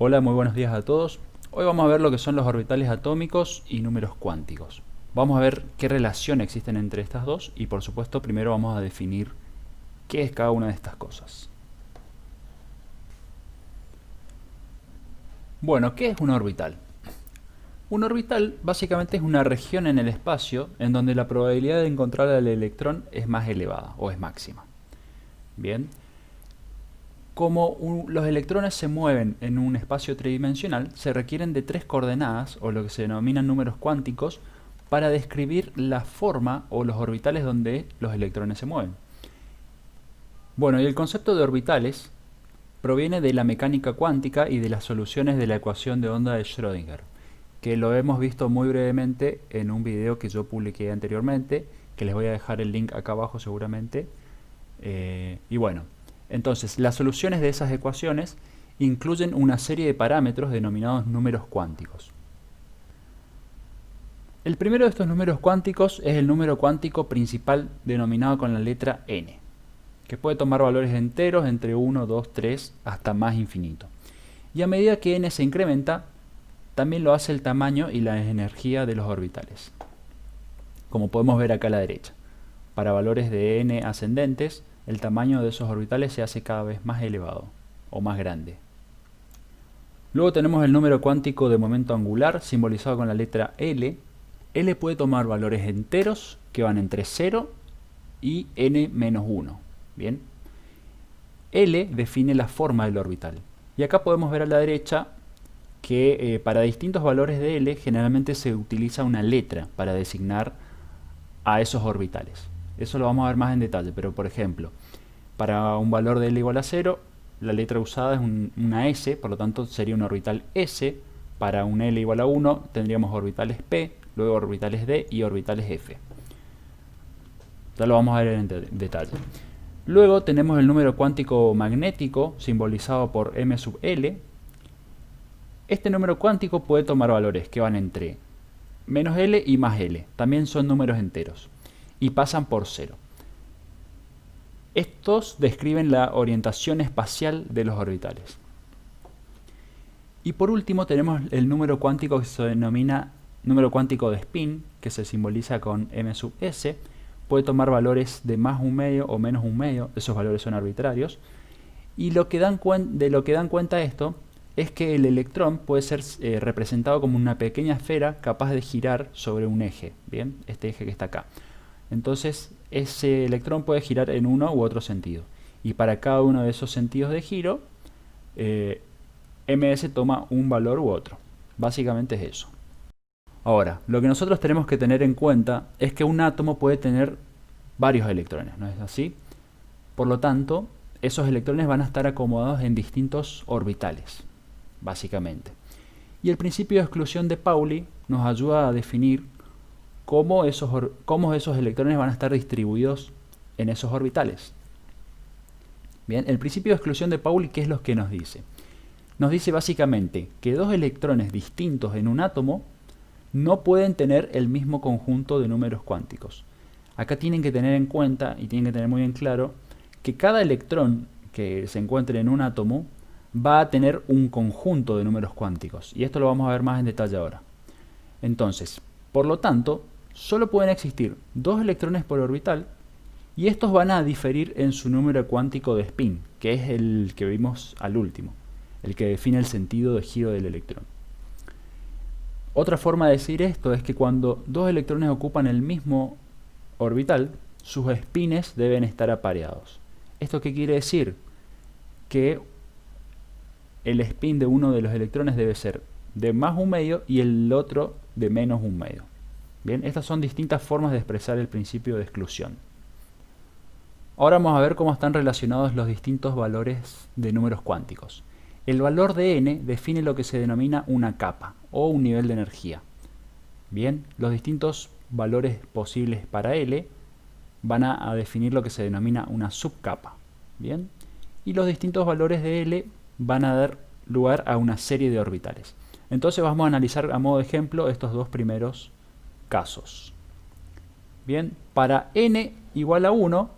Hola, muy buenos días a todos. Hoy vamos a ver lo que son los orbitales atómicos y números cuánticos. Vamos a ver qué relación existen entre estas dos y por supuesto primero vamos a definir qué es cada una de estas cosas. Bueno, ¿qué es un orbital? Un orbital básicamente es una región en el espacio en donde la probabilidad de encontrar al electrón es más elevada o es máxima. Bien, como los electrones se mueven en un espacio tridimensional, se requieren de tres coordenadas, o lo que se denominan números cuánticos, para describir la forma o los orbitales donde los electrones se mueven. Bueno, y el concepto de orbitales proviene de la mecánica cuántica y de las soluciones de la ecuación de onda de Schrödinger, que lo hemos visto muy brevemente en un video que yo publiqué anteriormente, que les voy a dejar el link acá abajo seguramente. Y bueno, entonces las soluciones de esas ecuaciones incluyen una serie de parámetros denominados números cuánticos. El primero de estos números cuánticos es el número cuántico principal denominado con la letra n, que puede tomar valores enteros entre 1, 2, 3 hasta más infinito. Y a medida que n se incrementa, también lo hace el tamaño y la energía de los orbitales, como podemos ver acá a la derecha. Para valores de n ascendentes, el tamaño de esos orbitales se hace cada vez más elevado o más grande. Luego tenemos el número cuántico de momento angular, simbolizado con la letra L. L puede tomar valores enteros que van entre 0 y n-1. Bien. L define la forma del orbital. Y acá podemos ver a la derecha que para distintos valores de L generalmente se utiliza una letra para designar a esos orbitales. Eso lo vamos a ver más en detalle, pero por ejemplo, para un valor de L igual a 0, la letra usada es una S, por lo tanto sería un orbital S. Para un L igual a 1 tendríamos orbitales P, luego orbitales D y orbitales F. Ya lo vamos a ver en detalle. Luego tenemos el número cuántico magnético, simbolizado por m sub L. Este número cuántico puede tomar valores que van entre menos L y más L. También son números enteros y pasan por 0. Estos describen la orientación espacial de los orbitales. Y por último tenemos el número cuántico que se denomina número cuántico de spin, que se simboliza con m sub s. Puede tomar valores de más un medio o menos un medio, esos valores son arbitrarios. Y de lo que dan cuenta esto es que el electrón puede ser representado como una pequeña esfera capaz de girar sobre un eje, ¿bien? Este eje que está acá. Entonces ese electrón puede girar en uno u otro sentido. Y para cada uno de esos sentidos de giro, ms toma un valor u otro. Básicamente es eso. Ahora, lo que nosotros tenemos que tener en cuenta es que un átomo puede tener varios electrones, ¿no es así? Por lo tanto, esos electrones van a estar acomodados en distintos orbitales, básicamente. Y el principio de exclusión de Pauli nos ayuda a definir cómo esos electrones van a estar distribuidos en esos orbitales. Bien, el principio de exclusión de Pauli, ¿qué es lo que nos dice? Nos dice básicamente que dos electrones distintos en un átomo no pueden tener el mismo conjunto de números cuánticos. Acá tienen que tener en cuenta y tienen que tener muy en claro que cada electrón que se encuentre en un átomo va a tener un conjunto de números cuánticos. Y esto lo vamos a ver más en detalle ahora. Entonces, por lo tanto, solo pueden existir dos electrones por orbital y estos van a diferir en su número cuántico de spin, que es el que vimos al último, el que define el sentido de giro del electrón. Otra forma de decir esto es que cuando dos electrones ocupan el mismo orbital, sus spines deben estar apareados. ¿Esto qué quiere decir? Que el spin de uno de los electrones debe ser de más un medio y el otro de menos un medio. Bien, estas son distintas formas de expresar el principio de exclusión. Ahora vamos a ver cómo están relacionados los distintos valores de números cuánticos. El valor de n define lo que se denomina una capa o un nivel de energía. Bien, los distintos valores posibles para L van a definir lo que se denomina una subcapa. Bien, y los distintos valores de L van a dar lugar a una serie de orbitales. Entonces vamos a analizar a modo de ejemplo estos dos primeros casos. Bien, para n igual a 1,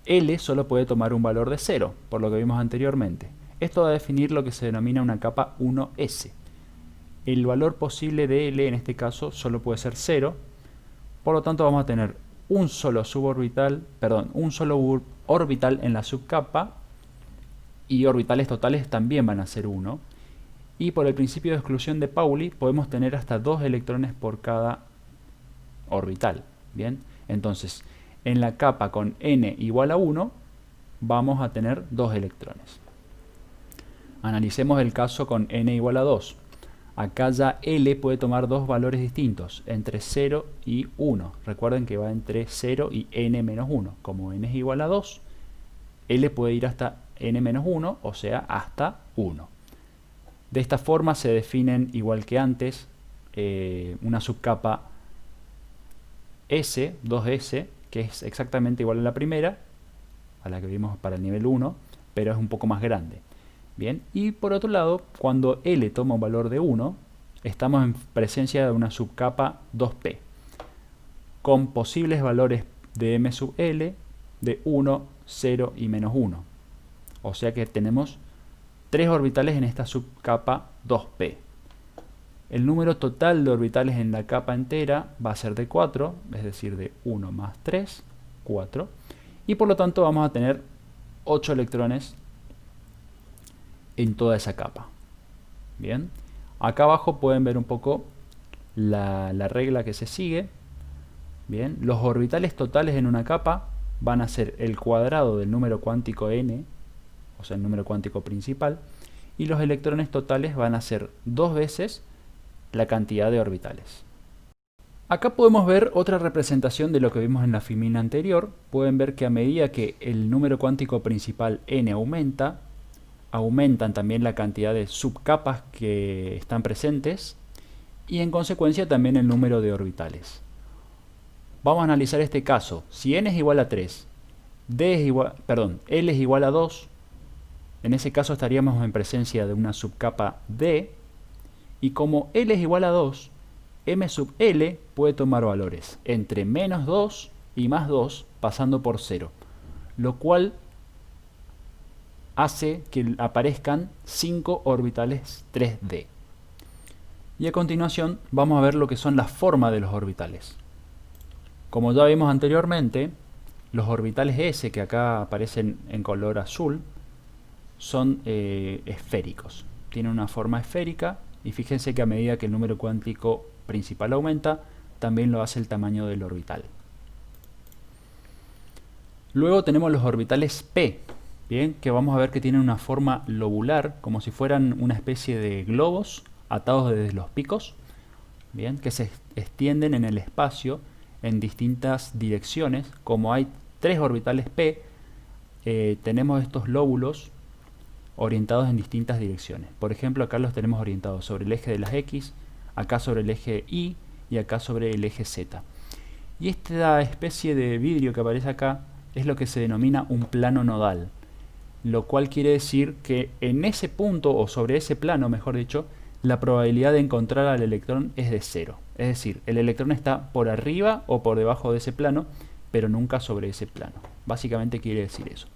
L solo puede tomar un valor de 0, por lo que vimos anteriormente. Esto va a definir lo que se denomina una capa 1s. El valor posible de L en este caso solo puede ser 0, por lo tanto vamos a tener un solo orbital en la subcapa, y orbitales totales también van a ser 1. Y por el principio de exclusión de Pauli podemos tener hasta 2 electrones por cada orbital. Bien, entonces en la capa con n igual a 1 vamos a tener 2 electrones. Analicemos el caso con n igual a 2. Acá ya L puede tomar dos valores distintos, entre 0 y 1. Recuerden que va entre 0 y n menos 1. Como n es igual a 2, L puede ir hasta n menos 1, o sea, hasta 1. De esta forma se definen, igual que antes, una subcapa S, 2S, que es exactamente igual a la primera, a la que vimos para el nivel 1, pero es un poco más grande. Bien, y por otro lado, cuando L toma un valor de 1, estamos en presencia de una subcapa 2P, con posibles valores de M sub L de 1, 0 y menos 1. O sea que tenemos 3 orbitales en esta subcapa 2P. El número total de orbitales en la capa entera va a ser de 4, es decir, de 1 más 3, 4. Y por lo tanto vamos a tener 8 electrones en toda esa capa. Bien, acá abajo pueden ver un poco la regla que se sigue. Bien, los orbitales totales en una capa van a ser el cuadrado del número cuántico n, o sea el número cuántico principal, y los electrones totales van a ser 2 veces la cantidad de orbitales. Acá podemos ver otra representación de lo que vimos en la filmina anterior. Pueden ver que a medida que el número cuántico principal n aumenta, aumentan también la cantidad de subcapas que están presentes y en consecuencia también el número de orbitales. Vamos a analizar este caso. Si n es igual a 3, L es igual a 2, en ese caso estaríamos en presencia de una subcapa D, y como L es igual a 2, M sub L puede tomar valores entre menos 2 y más 2 pasando por 0, lo cual hace que aparezcan 5 orbitales 3D. Y a continuación vamos a ver lo que son las formas de los orbitales. Como ya vimos anteriormente, los orbitales S, que acá aparecen en color azul, son esféricos. Tienen una forma esférica y fíjense que a medida que el número cuántico principal aumenta, también lo hace el tamaño del orbital. Luego tenemos los orbitales P, bien, que vamos a ver que tienen una forma lobular, como si fueran una especie de globos atados desde los picos, bien, que se extienden en el espacio en distintas direcciones. Como hay 3 orbitales P, tenemos estos lóbulos orientados en distintas direcciones. Por ejemplo, acá los tenemos orientados sobre el eje de las X, acá sobre el eje Y y acá sobre el eje Z. Y esta especie de vidrio que aparece acá es lo que se denomina un plano nodal, lo cual quiere decir que en ese punto, o sobre ese plano mejor dicho, la probabilidad de encontrar al electrón es de 0. Es decir, el electrón está por arriba o por debajo de ese plano, pero nunca sobre ese plano. Básicamente quiere decir eso.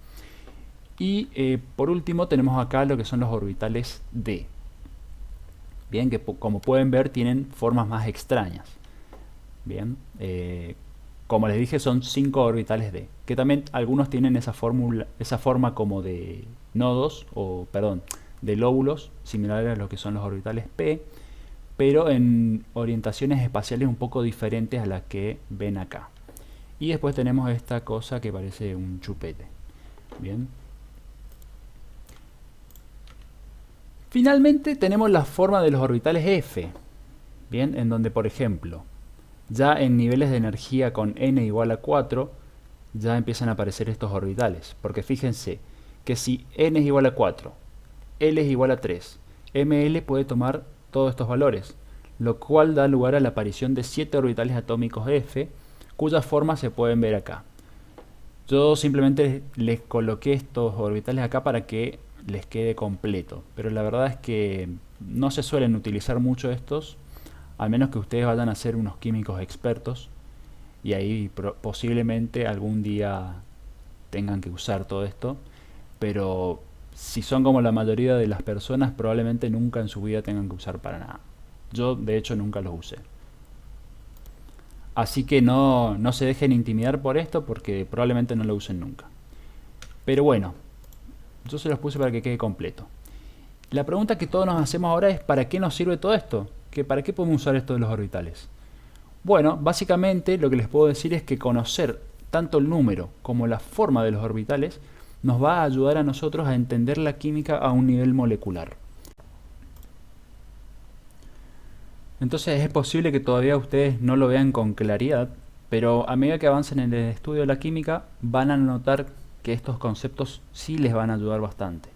Y por último tenemos acá lo que son los orbitales D. Bien, que como pueden ver tienen formas más extrañas. Bien, como les dije, son 5 orbitales D, que también algunos tienen esa forma como de nodos, o perdón, de lóbulos, similares a lo que son los orbitales P, pero en orientaciones espaciales un poco diferentes a las que ven acá. Y después tenemos esta cosa que parece un chupete. Bien. Finalmente tenemos la forma de los orbitales F, bien, en donde por ejemplo, ya en niveles de energía con n igual a 4, ya empiezan a aparecer estos orbitales. Porque fíjense que si n es igual a 4, L es igual a 3, ML puede tomar todos estos valores, lo cual da lugar a la aparición de 7 orbitales atómicos F, cuyas formas se pueden ver acá. Yo simplemente les coloqué estos orbitales acá para que les quede completo, pero la verdad es que no se suelen utilizar mucho estos, al menos que ustedes vayan a ser unos químicos expertos, y ahí posiblemente algún día tengan que usar todo esto, pero si son como la mayoría de las personas, probablemente nunca en su vida tengan que usar para nada. Yo de hecho nunca los usé. Así que no se dejen intimidar por esto porque probablemente no lo usen nunca. Pero bueno, yo se los puse para que quede completo. La pregunta que todos nos hacemos ahora es ¿para qué nos sirve todo esto? ¿Para qué podemos usar esto de los orbitales? Bueno, básicamente lo que les puedo decir es que conocer tanto el número como la forma de los orbitales nos va a ayudar a nosotros a entender la química a un nivel molecular. Entonces es posible que todavía ustedes no lo vean con claridad, pero a medida que avancen en el estudio de la química van a notar que estos conceptos sí les van a ayudar bastante.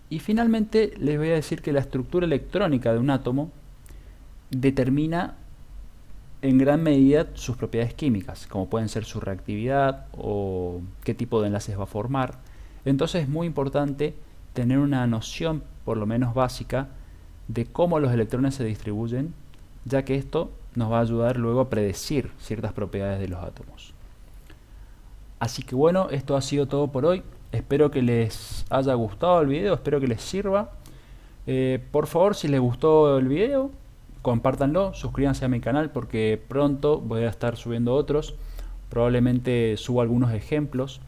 Y finalmente les voy a decir que la estructura electrónica de un átomo determina en gran medida sus propiedades químicas, como pueden ser su reactividad o qué tipo de enlaces va a formar. Entonces es muy importante tener una noción, por lo menos básica, de cómo los electrones se distribuyen, ya que esto nos va a ayudar luego a predecir ciertas propiedades de los átomos. Así que bueno, esto ha sido todo por hoy. Espero que les haya gustado el video, espero que les sirva. Por favor, si les gustó el video, compártanlo, suscríbanse a mi canal porque pronto voy a estar subiendo otros. Probablemente suba algunos ejemplos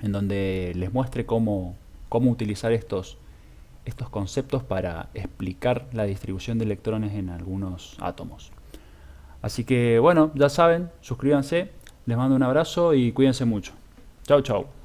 en donde les muestre cómo utilizar estos conceptos para explicar la distribución de electrones en algunos átomos. Así que bueno, ya saben, suscríbanse, les mando un abrazo y cuídense mucho. Chau, chau.